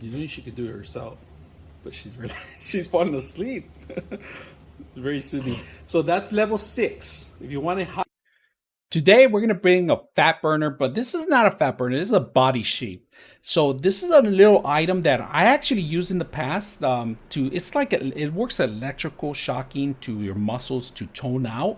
You knew she could do it herself, but she's really she's falling asleep. Very soothing. So that's level 6. If you want to today, we're going to bring a fat burner, but this is not a fat burner. This is a body shape. So this is a little item that I actually used in the past it's like it works electrical shocking to your muscles to tone out.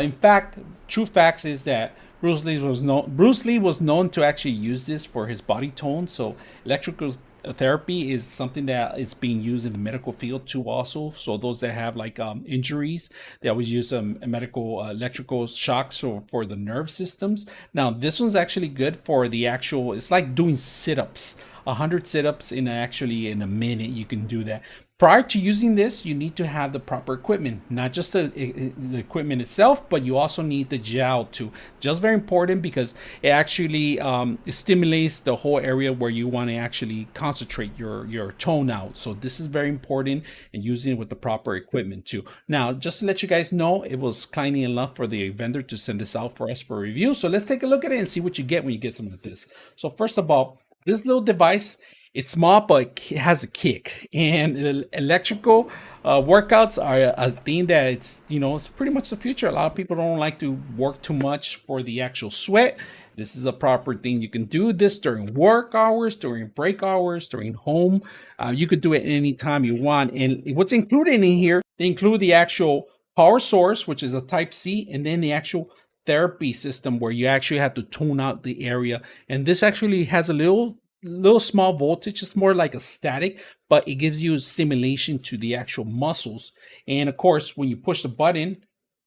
In fact, true facts is that Bruce Lee was known to actually use this for his body tone. So electrical therapy is something that is being used in the medical field too also. So those that have like injuries, they always use medical electrical shocks for the nerve systems. Now this one's actually good for the actual, it's like doing sit-ups. 100 sit-ups in a minute. You can do that. Prior to using this, you need to have the proper equipment, not just the equipment itself, but you also need the gel too. Just very important because it actually it stimulates the whole area where you want to actually concentrate your tone out. So this is very important, and using it with the proper equipment too. Now, just to let you guys know, it was kindly enough for the vendor to send this out for us for review. So let's take a look at it and see what you get when you get some of this. So first of all, this little device, it's small, but it has a kick. And electrical workouts are a thing that it's pretty much the future. A lot of people don't like to work too much for the actual sweat. This is a proper thing. You can do this during work hours, during break hours, during home. You could do it anytime you want. And what's included in here, they include the actual power source, which is a type C, and then the actual therapy system where you actually have to tune out the area. And this actually has a little small voltage. It's more like a static, but it gives you stimulation to the actual muscles. And of course, when you push the button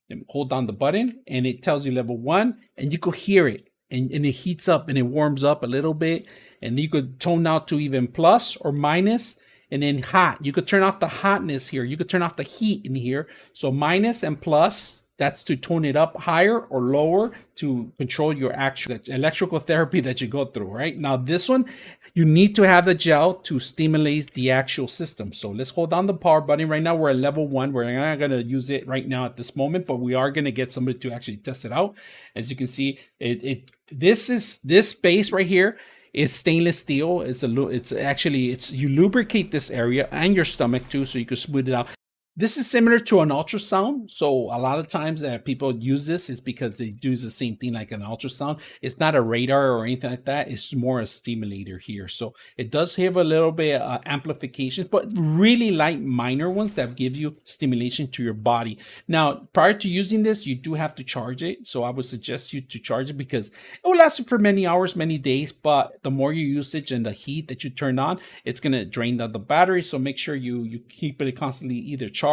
and hold down the button, and it tells you level 1, and you could hear it, and it heats up and it warms up a little bit, and you could tone out to even plus or minus, and then hot. You could turn off the hotness here. You could turn off the heat in here. So minus and plus, that's to tone it up higher or lower to control your actual electrical therapy that you go through, right? Now, this one, you need to have the gel to stimulate the actual system. So let's hold down the power button. Right now, we're at level 1. We're not going to use it right now at this moment, but we are going to get somebody to actually test it out. As you can see, this base right here is stainless steel. You lubricate this area and your stomach too, so you can smooth it out. This is similar to an ultrasound. So a lot of times that people use this is because they do the same thing like an ultrasound. It's not a radar or anything like that. It's more a stimulator here. So it does have a little bit of amplification, but really light minor ones that give you stimulation to your body. Now, prior to using this, you do have to charge it. So I would suggest you to charge it because it will last you for many hours, many days. But the more you use it and the heat that you turn on, it's going to drain the battery. So make sure you keep it constantly either charged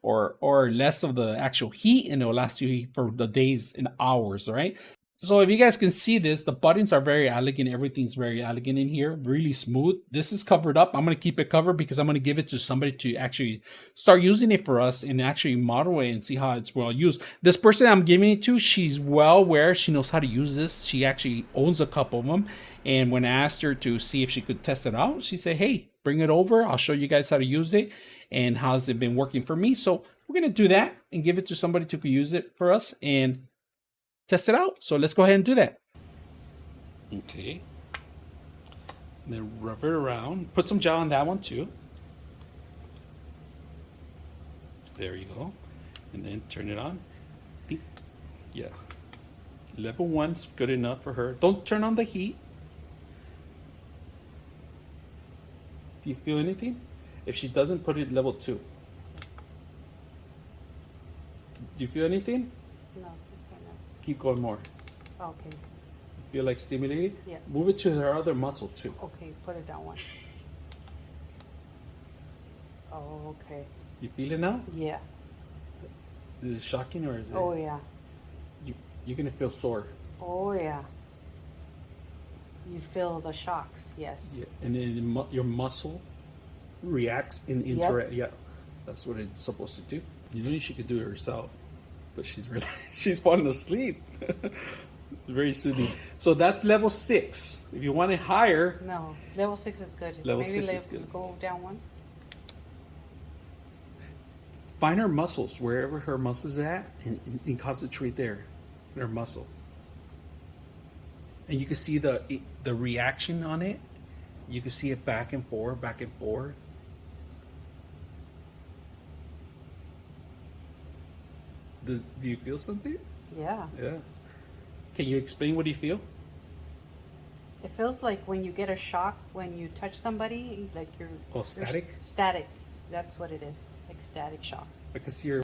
or less of the actual heat, and it will last you for the days and hours, right? So if you guys can see this, the buttons are very elegant. Everything's very elegant in here, really smooth. This is covered up. I'm going to keep it covered because I'm going to give it to somebody to actually start using it for us and actually model it and see how it's well used. This person I'm giving it to, she's well aware. She knows how to use this. She actually owns a couple of them. And when I asked her to see if she could test it out, she said, hey, bring it over. I'll show you guys how to use it and how's it been working for me. So we're going to do that and give it to somebody to use it for us and test it out. So let's go ahead and do that. Okay. And then rub it around. Put some gel on that one too. There you go. And then turn it on. Yeah. Level 1's good enough for her. Don't turn on the heat. Do you feel anything? If she doesn't, put it level 2. Do you feel anything? No. Keep going more. Okay. Feel like stimulated? Yeah. Move it to her other muscle too. Okay, put it down one. Oh, okay. You feel it now? Yeah. Is it shocking or is it? Oh, yeah. You're gonna feel sore. Oh, yeah. You feel the shocks, yes. Yeah, and then your muscle reacts in interact. Yeah, that's what it's supposed to do. You knew she could do it herself, but she's really she's falling asleep. Very soothing. So that's level 6. If you want it higher, No, level 6 is good. Level 6 is good. Go down one. find her muscles wherever her muscles at, and concentrate there, in her muscle. And you can see the reaction on it. You can see it back and forth, back and forth. Do you feel something? Yeah. Yeah. Can you explain what you feel? It feels like when you get a shock when you touch somebody, like you're Oh, static? Static. That's what it is. Like static shock. I can see your